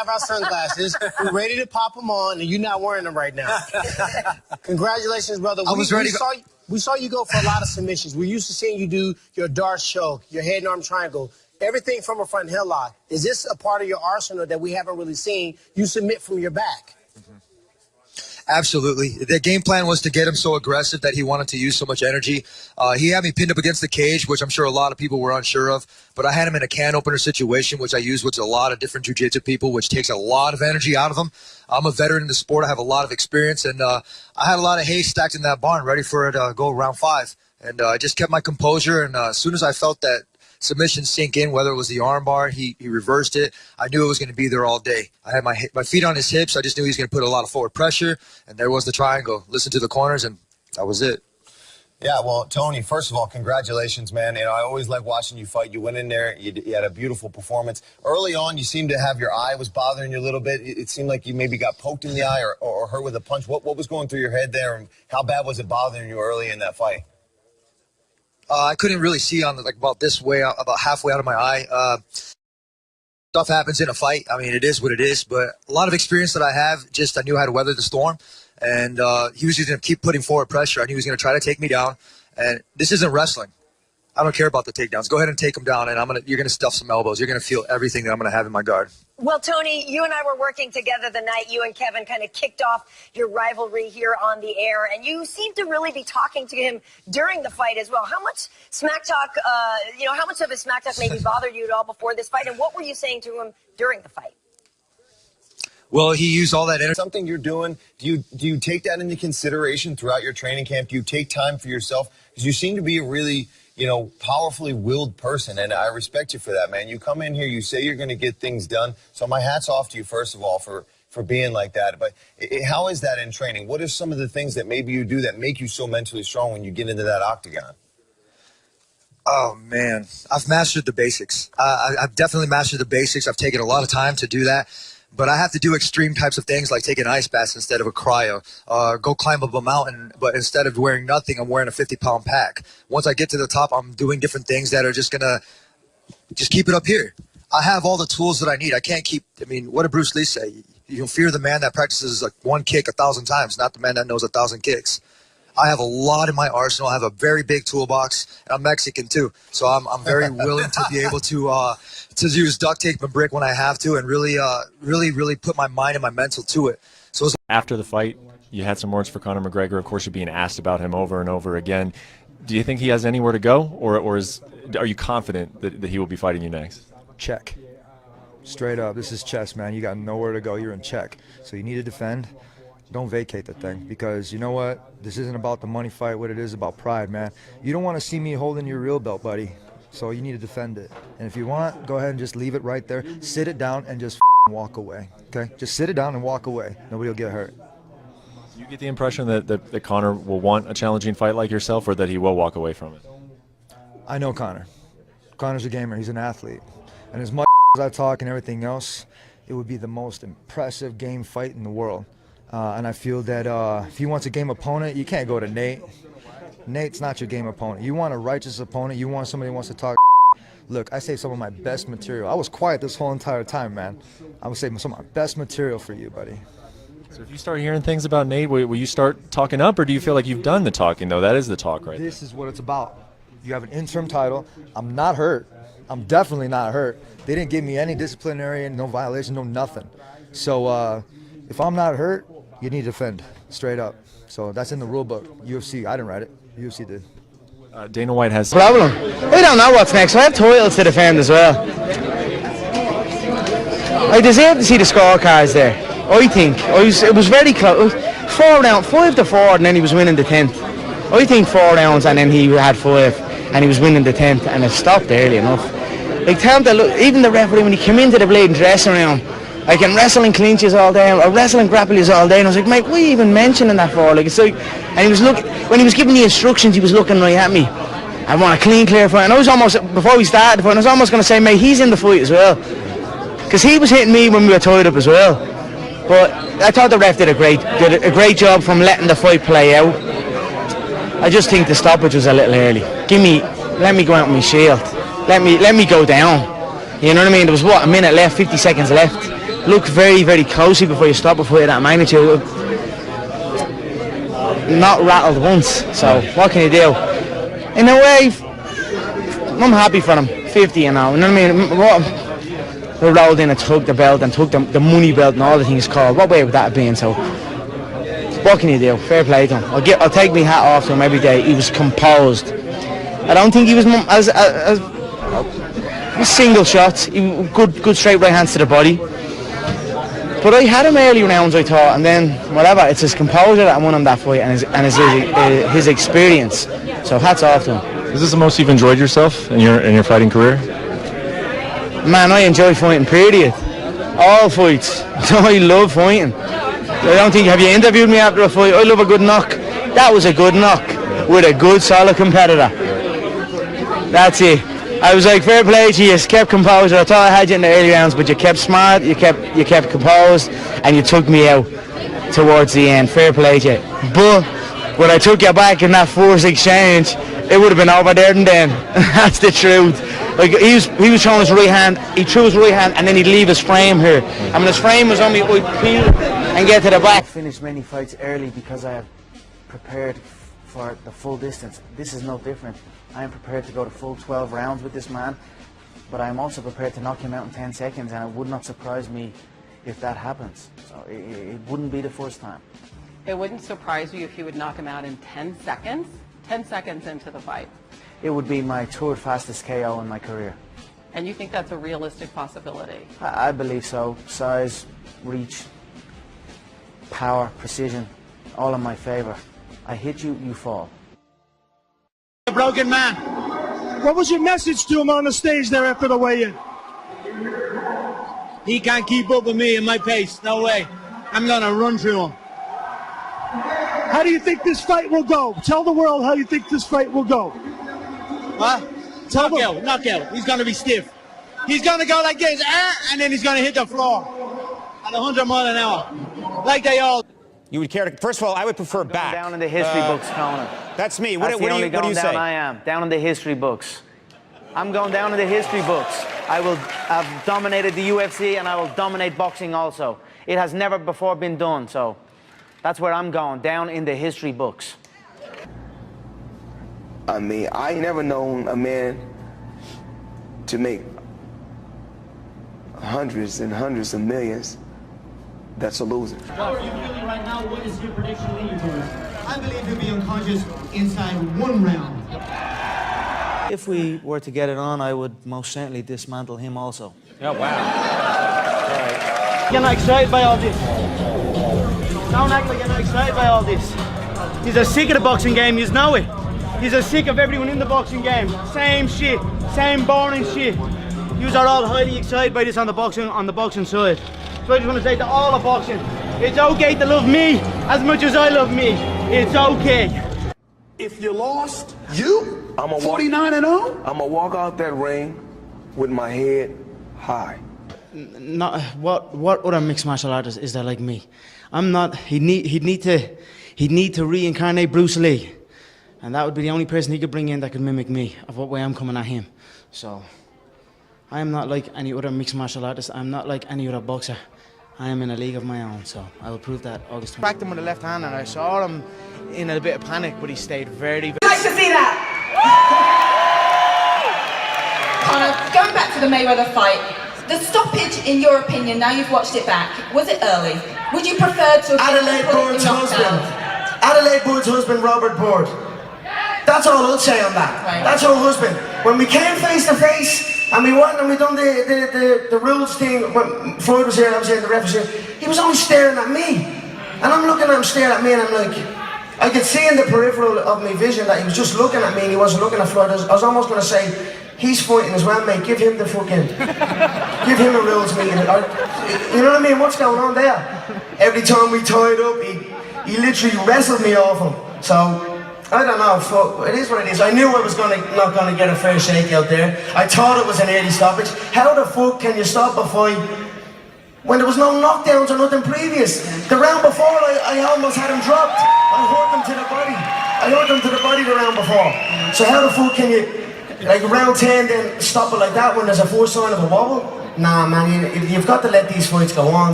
have our sunglasses. We're ready to pop them on, and you're not wearing them right now. Congratulations, brother. We saw you go for a lot of submissions. We're used to seeing you do your Darce choke, your head and arm triangle, everything from a front heel lock. Is this a part of your arsenal that we haven't really seen you submit from your back? Absolutely. The game plan was to get him so aggressive that he wanted to use so much energy. He had me pinned up against the cage, which I'm sure a lot of people were unsure of. But I had him in a can opener situation, which I use with a lot of different jiu-jitsu people, which takes a lot of energy out of them. I'm a veteran in the sport. I have a lot of experience. And I had a lot of hay stacked in that barn ready for it to go round 5. And I just kept my composure. And as soon as I felt that submission sink in, whether it was the arm bar, he reversed it. I knew it was going to be there all day. I had my feet on his hips. I just knew he was going to put a lot of forward pressure, and there was the triangle. Listen to the corners, and that was it. Yeah, well, Tony, first of all, congratulations, man. You know, I always like watching you fight. You went in there, you had a beautiful performance. Early on, you seemed to have your eye was bothering you a little bit. It seemed like you maybe got poked in the eye or hurt with a punch. What was going through your head there, and how bad was it bothering you early in that fight? I couldn't really see on about this way, about halfway out of my eye. Stuff happens in a fight. I mean, it is what it is. But a lot of experience that I have, I knew how to weather the storm. And he was just going to keep putting forward pressure. I knew he was going to try to take me down. And this isn't wrestling. I don't care about the takedowns. Go ahead and take them down, and you're going to stuff some elbows. You're going to feel everything that I'm going to have in my guard. Well, Tony, you and I were working together the night you and Kevin kind of kicked off your rivalry here on the air, and you seemed to really be talking to him during the fight as well. How much smack talk, how much of his smack talk maybe bothered you at all before this fight, and what were you saying to him during the fight? Well, he used all that energy. Something you're doing, do you take that into consideration throughout your training camp? Do you take time for yourself? Because you seem to be a really, powerfully willed person, and I respect you for that, man. You come in here, you say you're going to get things done. So my hat's off to you, first of all, for being like that. But how is that in training? What are some of the things that maybe you do that make you so mentally strong when you get into that octagon? Oh, man. I've mastered the basics. I've definitely mastered the basics. I've taken a lot of time to do that. But I have to do extreme types of things like take an ice bath instead of a cryo, go climb up a mountain, but instead of wearing nothing, I'm wearing a 50-pound pack. Once I get to the top, I'm doing different things that are just going to just keep it up here. I have all the tools that I need. What did Bruce Lee say? You fear the man that practices like one kick 1,000 times, not the man that knows 1,000 kicks. I have a lot in my arsenal. I have a very big toolbox, and I'm Mexican too, so I'm very willing to be able to use duct tape and brick when I have to, and really put my mind and my mental to it. So after the fight, you had some words for Conor McGregor. Of course, you're being asked about him over and over again. Do you think he has anywhere to go, or are you confident that he will be fighting you next? Check. Straight up, this is chess, man. You got nowhere to go. You're in check, so you need to defend. Don't vacate the thing, because you know what? This isn't about the money fight. What it is about pride, man. You don't want to see me holding your real belt, buddy. So you need to defend it. And if you want, go ahead and just leave it right there. Sit it down and just walk away, okay? Just sit it down and walk away. Nobody will get hurt. Do you get the impression that Conor will want a challenging fight like yourself, or that he will walk away from it? I know Conor. Conor's a gamer. He's an athlete. And as much as I talk and everything else, it would be the most impressive game fight in the world. And I feel that if he wants a game opponent, you can't go to Nate. Nate's not your game opponent. You want a righteous opponent. You want somebody who wants to talk. Look, I saved some of my best material. I was quiet this whole entire time, man. I was saving some of my best material for you, buddy. So if you start hearing things about Nate, will you start talking up, or do you feel like you've done the talking, though? That is the talk right there. This is what it's about. You have an interim title. I'm not hurt. I'm definitely not hurt. They didn't give me any disciplinary, no violation, no nothing. So if I'm not hurt, you need to defend, straight up. So that's in the rule book. UFC, I didn't write it. UFC did. Dana White has problem. We don't know what's next. I have titles to defend as well. I deserve to see the scorecards there. I think it was very close. 5 to 4, and then he was winning the 10th. I think 4 rounds, and then he had 5, and he was winning the 10th, and it stopped early enough. Like, even the referee, when he came into the blade dressing room, I can wrestle in clinches all day, or wrestle in grapplers all day, and I was like, mate, what are you even mentioning that for? Like, it's like, and he was when he was giving the instructions, he was looking right at me. I want a clear fight, and I was almost, before we started the fight, I was almost going to say, mate, he's in the fight as well, because he was hitting me when we were tied up as well. But I thought the ref did a great job from letting the fight play out. I just think the stoppage was a little early. Let me go out with my shield. Let me go down. You know what I mean? There was a minute left, 50 seconds left. look very, very closely before you stop a fight of that magnitude. Not rattled once, so what can you do? In a way, I'm happy for him. 50, you know what I mean? They rolled in and took the belt and took the money belt and all the things called. What way would that have been? So, what can you do? Fair play to him. I'll take my hat off to him every day. He was composed. I don't think he was as single shots. Good straight right hands to the body. But I had him early rounds, I thought, and then whatever. It's his composure that won him that fight, and his experience. So hats off to him. Is this the most you've enjoyed yourself in your fighting career? Man, I enjoy fighting. Period. All fights. I love fighting. I don't think. Have you interviewed me after a fight? I love a good knock. That was a good knock with a good, solid competitor. That's it. I was like, fair play to you. You kept composure. I thought I had you in the early rounds, but you kept smart. You kept composed, and you took me out towards the end. Fair play to you. But when I took you back in that first exchange, it would have been over there and then. That's the truth. Like he was throwing his right hand. He threw his right hand, and then he'd leave his frame here. And when his frame was on me, I'd peel and get to the back. I finished many fights early because I have prepared for the full distance. This is no different. I am prepared to go the full 12 rounds with this man, but I am also prepared to knock him out in 10 seconds, and it would not surprise me if that happens. So it wouldn't be the first time. It wouldn't surprise you if you would knock him out in 10 seconds? 10 seconds into the fight. It would be my third fastest KO in my career. And you think that's a realistic possibility? I believe so. Size, reach, power, precision, all in my favor. I hit you, you fall. A broken man. What was your message to him on the stage there after the weigh-in? He can't keep up with me and my pace. No way. I'm gonna run through him. How do you think this fight will go? Tell the world how you think this fight will go. What? Knockout. He's gonna be stiff. He's gonna go like this, and then he's gonna hit the floor at 100 miles an hour, like they all. You would care to? First of all, I would prefer back. Down in the history books, Conor. That's me. That's What do you say? I am down in the history books. I'm going down in the history books. I've dominated the UFC, and I will dominate boxing also. It has never before been done, so that's where I'm going, down in the history books. I mean, I ain't never known a man to make hundreds and hundreds of millions that's a loser. How are you feeling right now? What is your prediction leading towards? I believe you'll be unconscious inside 1 round. If we were to get it on, I would most certainly dismantle him also. Oh, wow. All right. You're not excited by all this. Don't act like you're not excited by all this. He's a sick of the boxing game, you know it. He's a sick of everyone in the boxing game. Same shit, same boring shit. You are all highly excited by this on the boxing side. So I just want to say to all of boxing, it's okay to love me as much as I love me. It's okay. If you lost, I'm a 49-0. I'm gonna walk out that ring with my head high. What other mixed martial artist is there like me? I'm not. He'd need to reincarnate Bruce Lee, and that would be the only person he could bring in that could mimic me of what way I'm coming at him. So I am not like any other mixed martial artist. I'm not like any other boxer. I am in a league of my own, so I will prove that August 20th. I cracked him with the left hand, and I saw him in a bit of panic, but he stayed very. Nice to see that. Conor, going back to the Mayweather fight, the stoppage, in your opinion, now you've watched it back, was it early? Would you prefer to have Adelaide Bird's husband? Adelaide Bird's husband, Robert Bird. That's all I'll say on that. Right. That's her husband. When we came face to face, and we went and we done the rules thing, when Floyd was here and I was here and the ref was here, he was only staring at me. And I'm looking at him staring at me, and I'm like, I could see in the peripheral of my vision that he was just looking at me and he wasn't looking at Floyd. I was almost going to say, he's fighting as well, mate, give him the fucking, give him a rules meeting. You know what I mean, what's going on there? Every time we tied up, he literally wrestled me off him. So, I don't know, it is what it is. I knew I was not going to get a fair shake out there. I thought it was an early stoppage. How the fuck can you stop a fight when there was no knockdowns or nothing previous? The round before, I almost had him dropped. I hurt him to the body. I hurt him to the body the round before. So how the fuck can you, like round 10, then stop it like that when there's a first sign of a wobble? Nah, man, you've got to let these fights go on.